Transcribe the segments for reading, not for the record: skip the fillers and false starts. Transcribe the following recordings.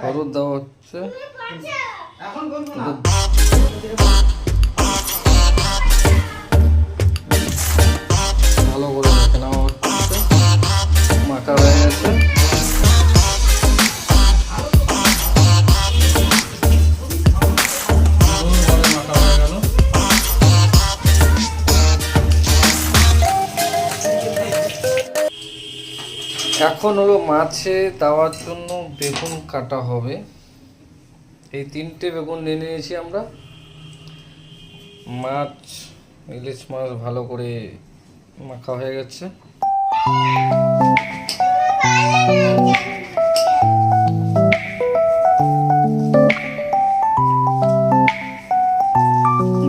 হলুদ দেওয়া হচ্ছে, ভালো করে মেখে নেওয়া হচ্ছে, মাখা হয়ে গেছে। এখন হলো মাছে দেওয়ার জন্য বেগুন কাটা হবে। এই 3টে বেগুন নিয়ে নিয়েছি আমরা। মাছ, ইলিশ মাছ ভালো করে মাখা হয়ে গেছে।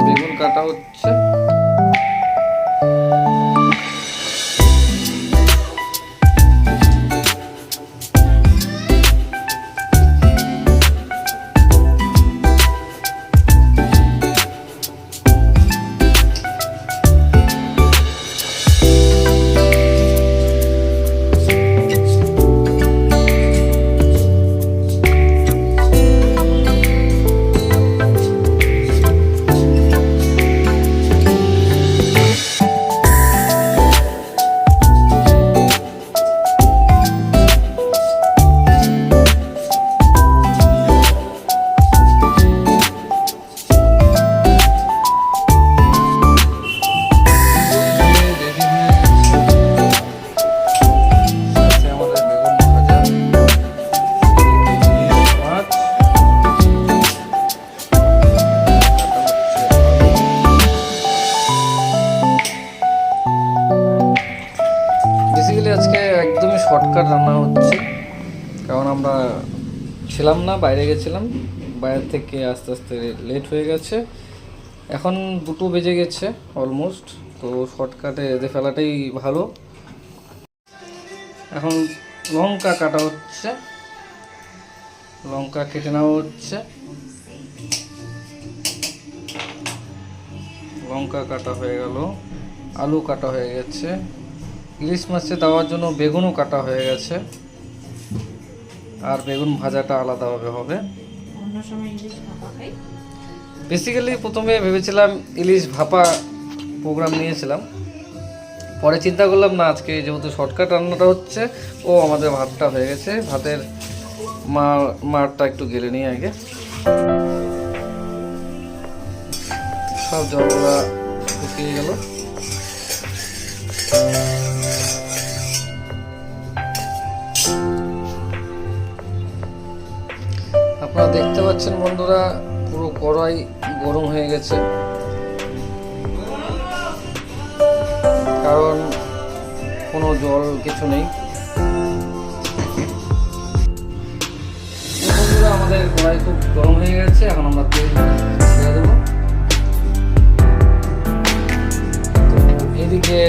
বেগুন কাটা হচ্ছে। আজকে একদমই শর্টকাট রান্না হচ্ছে, কারণ আমরা ছিলাম না, বাইরে গেছিলাম। বাইরে থেকে আস্তে আস্তে লেট হয়ে গেছে। এখন 2টো বেজে গেছে অলমোস্ট। তো শর্টকাটে এদের ফেলাটাই ভালো। এখন লঙ্কা কাটা হচ্ছে, লঙ্কা কেটে নেওয়া হচ্ছে। লঙ্কা কাটা হয়ে গেল, আলু কাটা হয়ে গেছে, ইলিশ মাছে দেওয়ার জন্য বেগুনও কাটা হয়ে গেছে। আর বেগুন ভাজাটা আলাদাভাবে হবে। বেসিক্যালি প্রথমে ভেবেছিলাম ইলিশ ভাপা প্রোগ্রাম নিয়েছিলাম, পরে চিন্তা করলাম না, আজকে যেহেতু শর্টকাট রান্নাটা হচ্ছে, ও আমাদের ভাতটা হয়ে গেছে। ভাতের মারটা একটু গেলে নিই আগে। সব জলটা শুকিয়ে গেল। আপনারা দেখতে পাচ্ছেন বন্ধুরা, পুরো কড়াই গরম হয়ে গেছে, কারণ কোনো জল কিছু নেই। বন্ধুরা, আমাদের কড়াই খুব গরম হয়ে গেছে। এখন আমরা তেল ছেড়ে দেবো। এদিকে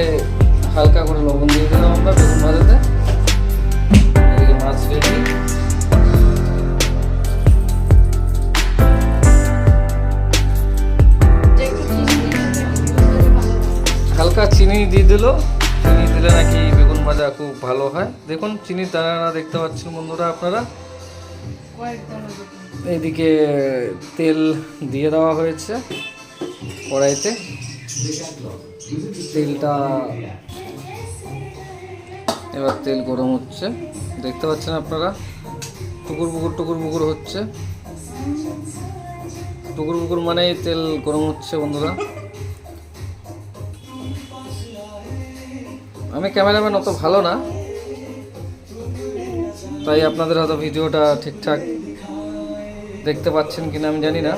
হালকা করে লবণ দিয়ে দিলাম আমরা বেগুন ভাজাতে। এদিকে মাছ রেডি। হালকা চিনি দিয়ে দিল, চিনি দিলে নাকি বেগুন ভাজা খুব ভালো হয়। দেখুন চিনি দানা দেখতে পাচ্ছেন বন্ধুরা আপনারা। এইদিকে তেল দিয়ে দেওয়া হয়েছে কড়াইতে। তেলটা এবার তেল গরম হচ্ছে, দেখতে পাচ্ছেন আপনারা। টুকুর পুকুর হচ্ছে। টুকুর পুকুর মানে তেল গরম হচ্ছে বন্ধুরা। আমি ক্যামেরাম্যান অত ভালো না, তাই আপনাদের হয়তো ভিডিওটা ঠিকঠাক দেখতে পাচ্ছেন কিনা আমি জানি না।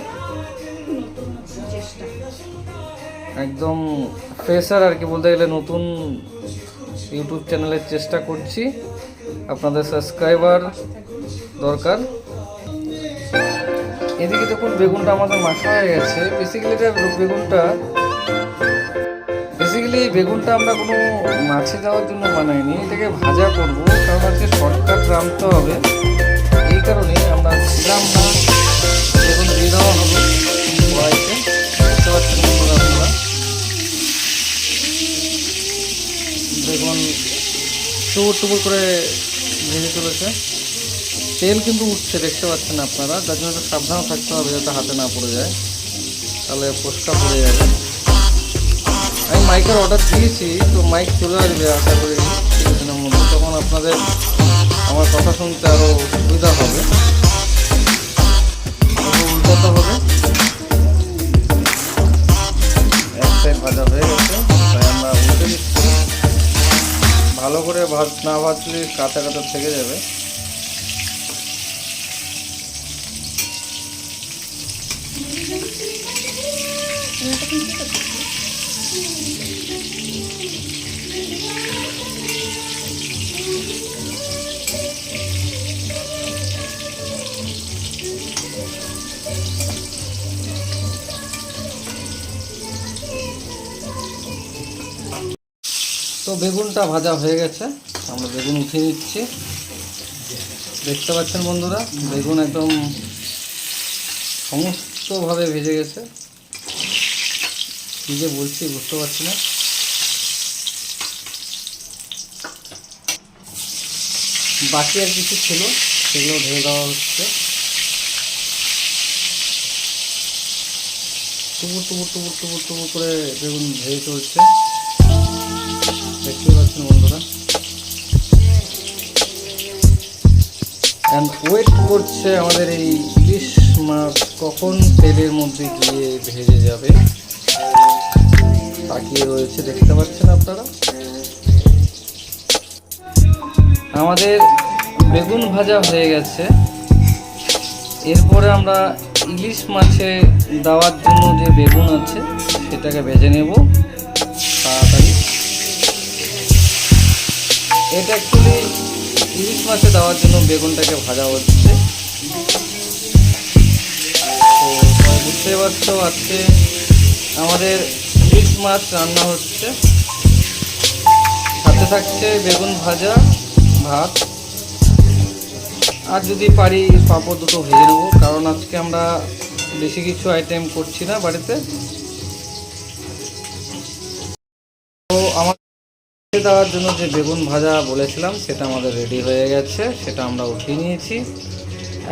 একদম ফ্রেশার আর কি বলতে গেলে, নতুন ইউটিউব চ্যানেলের চেষ্টা করছি। আপনাদের সাবস্ক্রাইবার দরকার। এদিকে দেখুন বেগুনটা আমাদের মাখা হয়ে গেছে। বেসিক্যালি বেগুনটা আমরা কোনো মাছে দেওয়ার জন্য বানাইনি, এটাকে ভাজা করব, কারণ আজকে শর্টকাট রাঁধতে হবে। এই কারণে আমরা ছিলাম না, বেগুন দিয়ে দেওয়া হবে কড়াইতে। দেখতে পাচ্ছেন বন্ধুরা আপনারা, বেগুন টুকরো করে ভেজে চলেছে। তেল কিন্তু উঠছে, দেখতে পাচ্ছেন আপনারা, যার জন্য একটু সাবধান থাকতে হবে যাতে হাতে না পড়ে যায়, তাহলে ফোসকা পড়ে যাবে। আমি মাইকের অর্ডার দিয়েছি, তো মাইক চলে আসবে আশা করি কিছুদিনের মধ্যে, তখন আপনাদের আমার কথা শুনতে আরও সুবিধা হবে। উল্টাতে হবে, এক সাইড ভাজা হয়ে গেছে, তাই আমরা উল্টে দিচ্ছি। ভালো করে না ভাজলে কাঁচা কাঁচা থেকে যাবে। তো বেগুনটা ভাজা হয়ে গেছে, আমরা বেগুন উঠিয়ে নিচ্ছি। দেখতে পাচ্ছেন বন্ধুরা, বেগুন একদম সমস্তভাবে ভেজে গেছে। কী যে বলছি বুঝতে পারছি না। বাকি আর কিছু ছিল, সেগুলো ঢেলে দেওয়া হচ্ছে। টুপুর টুপুর টুপুর টুপুর টুপুর করে বেগুন ভেজে চলছে, দেখতে পাচ্ছেন বন্ধুরা। অ্যান্ড ওয়েট করছে আমাদের এই ইলিশ মাছ কখন তেলের মধ্যে গিয়ে ভেজে যাবে, তাকিয়ে রয়েছে, দেখতে পাচ্ছেন আপনারা। আমাদের বেগুন ভাজা হয়ে গেছে, এরপরে আমরা ইলিশ মাছে দেওয়ার জন্য যে বেগুন আছে সেটাকে ভেজে নেব তাড়াতাড়ি। এটা অ্যাকচুয়ালি ইলিশ মাছে দেওয়ার জন্য বেগুনটাকে ভাজা হচ্ছে। তো বুঝতেই পারছো, আজকে আমাদের ইলিশ মাছ রান্না হচ্ছে, সাথে থাকছে বেগুন ভাজা, ভাত, আর যদি পারি পাঁপড় দুটো ভেজে নেবো, কারণ আজকে আমরা বেশি কিছু আইটেম করছি না বাড়িতে। তো আমার দেওয়ার জন্য যে বেগুন ভাজা বলেছিলাম সেটা আমাদের রেডি হয়ে গেছে, সেটা আমরা উঠিয়ে নিয়েছি।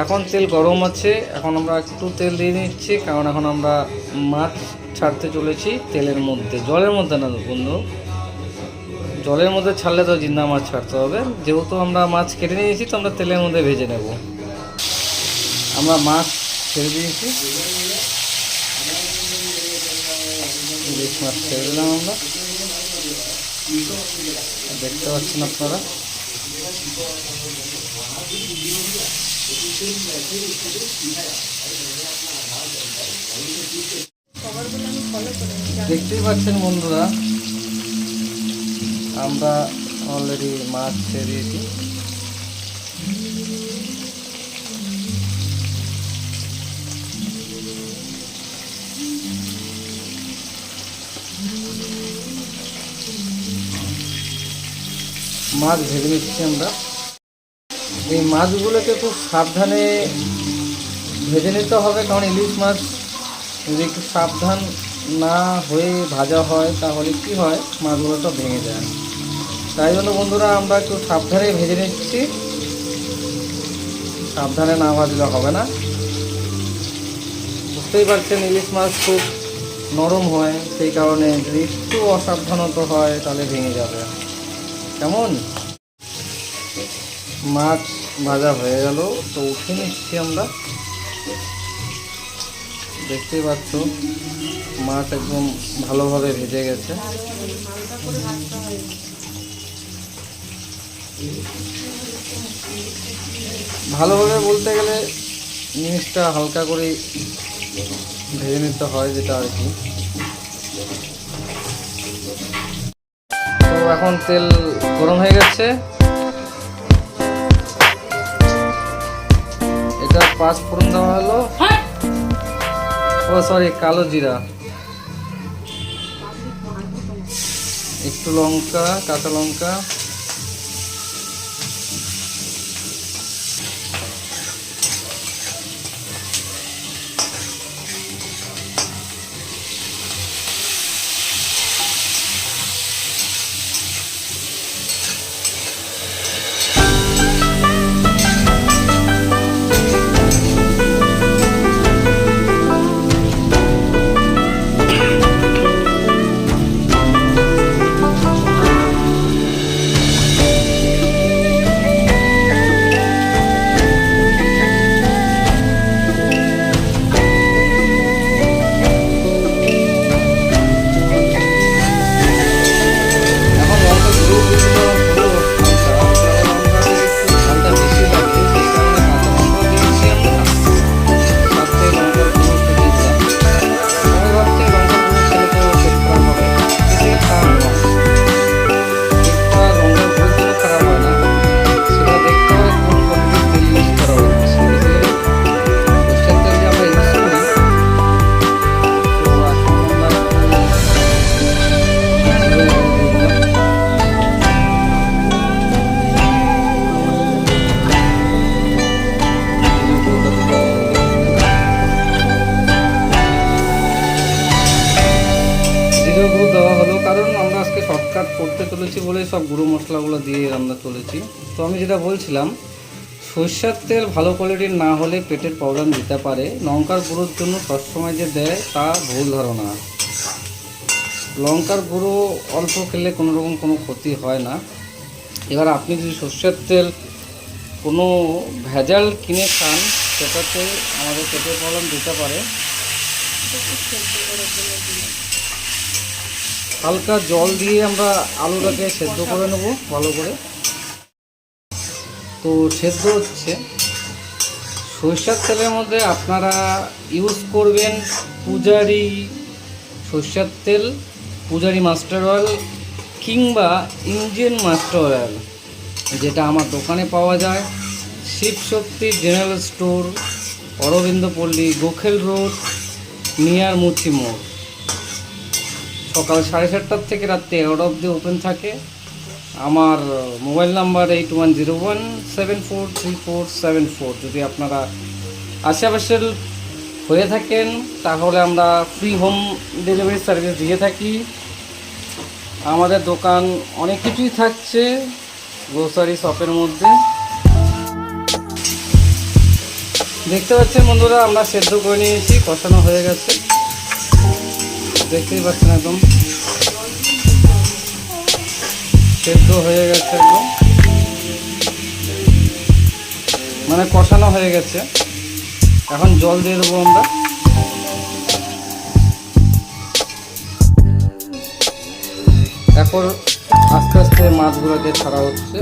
এখন তেল গরম আছে, এখন আমরা একটু তেল দিয়ে নিচ্ছি, কারণ এখন আমরা মাছ ছাড়তে চলেছি তেলের মধ্যে, জলের মধ্যে না বন্ধু, জলের মধ্যে ছাড়লে তো জিন্দা মাছ ছাড়তে হবে। যেহেতু আমরা মাছ কেটে নিয়েছি, তো আমরা তেলের মধ্যে ভেজে নেব। আমরা মাছ ছেড়ে দিয়েছি, ইলিশ মাছ ছেড়ে দিলাম আমরা, দেখতে পাচ্ছেন আপনারা। দেখতেই পাচ্ছেন বন্ধুরা, আমরা অলরেডি মাছ ছেড়ে দিয়েছি। মাছ ভেজে নিচ্ছি আমরা। এই মাছগুলোকে খুব সাবধানে ভেজে নিতে হবে, কারণ ইলিশ মাছ যদি একটু সাবধান না হয়ে ভাজা হয় তাহলে কি হয়, মাছগুলো তো ভেঙে যায়। তাই জন্য বন্ধুরা আমরা একটু সাবধানে ভেজে নিচ্ছি, সাবধানে না ভাজলে হবে না। বুঝতেই পারছেন ইলিশ মাছ খুব নরম হয়, সেই কারণে যদি একটু অসাবধানতা হয় তাহলে ভেঙে যাবে। কেমন, মাছ ভাজা হয়ে গেল, তো উঠে নিচ্ছি আমরা। দেখতেই পাচ্ছ মাছ একদম ভালোভাবে ভেজে গেছে। ভালোভাবে বলতে গেলে জিনিসটা হালকা করে ভেজে নিতে হয়, যেটা আর কি। তো এখন তেল গরম হয়ে গেছে, এটা 5 ফোড়ন দেওয়া হলো, ও সরি কালো জিরা, একটু লঙ্কা, কাঁচা লঙ্কা, করতে চলেছি বলে সব গুঁড়ো মশলাগুলো দিয়ে রান্না চলেছি। তো আমি যেটা বলছিলাম, সরষের তেল ভালো কোয়ালিটির না হলে পেটের প্রবলেম দিতে পারে। লঙ্কার গুঁড়োর জন্য সবসময় যে দেয় তা ভুল ধারণা। লঙ্কার গুঁড়ো অল্প খেলে কোনো রকম কোনো ক্ষতি হয় না। এবার আপনি যদি সরষের তেল কোনো ভেজাল কিনে খান, সেটাতে আমাদের পেটের প্রবলেম দিতে পারে। হালকা জল দিয়ে আমরা আলুটাকে সেদ্ধ করে নেব ভালো করে। তো সেদ্ধ হচ্ছে। সরষের তেলের মধ্যে আপনারা ইউজ করবেন পূজারি সরষের তেল, পূজারি মাস্টার অয়েল কিংবা ইঞ্জিন মাস্টার অয়েল, যেটা আমার দোকানে পাওয়া যায়। শিবশক্তি জেনারেল স্টোর, অরবিন্দ পল্লী, গোখেল রোড, নিয়ার মুচি মোড়। সকাল 7:30 থেকে রাত্রি 11টা অবধি ওপেন থাকে। আমার মোবাইল নাম্বার 8101743474। যদি আপনারা আশেপাশের হয়ে থাকেন তাহলে আমরা ফ্রি হোম ডেলিভারি সার্ভিস দিয়ে থাকি। আমাদের দোকান অনেক কিছুই থাকছে গ্রোসারি শপের মধ্যে। দেখতে পাচ্ছেন বন্ধুরা, আমরা সেদ্ধ করে নিয়েছি, কষানো হয়ে গেছে, দেখতেই পাচ্ছেন একদম সেদ্ধ হয়ে গেছে, একদম মানে কষানো হয়ে গেছে। এখন জল দিয়ে দেবো আমরা। এখন আস্তে আস্তে মাছগুলোকে ছাড়া হচ্ছে।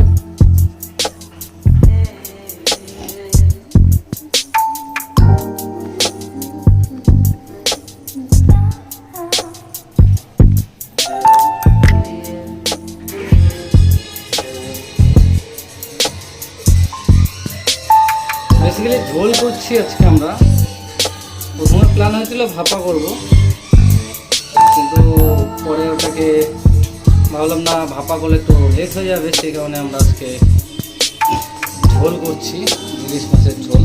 বেসিক্যালি ঝোল করছি আজকে আমরা। প্রথমে প্ল্যান হয়েছিল ভাপা করব, কিন্তু পরে ওটাকে ভাবলাম না ভাপা করলে একটু লেট হয়ে যাবে, সেই কারণে আমরা আজকে ঝোল করছি, ইলিশ মাছের ঝোল।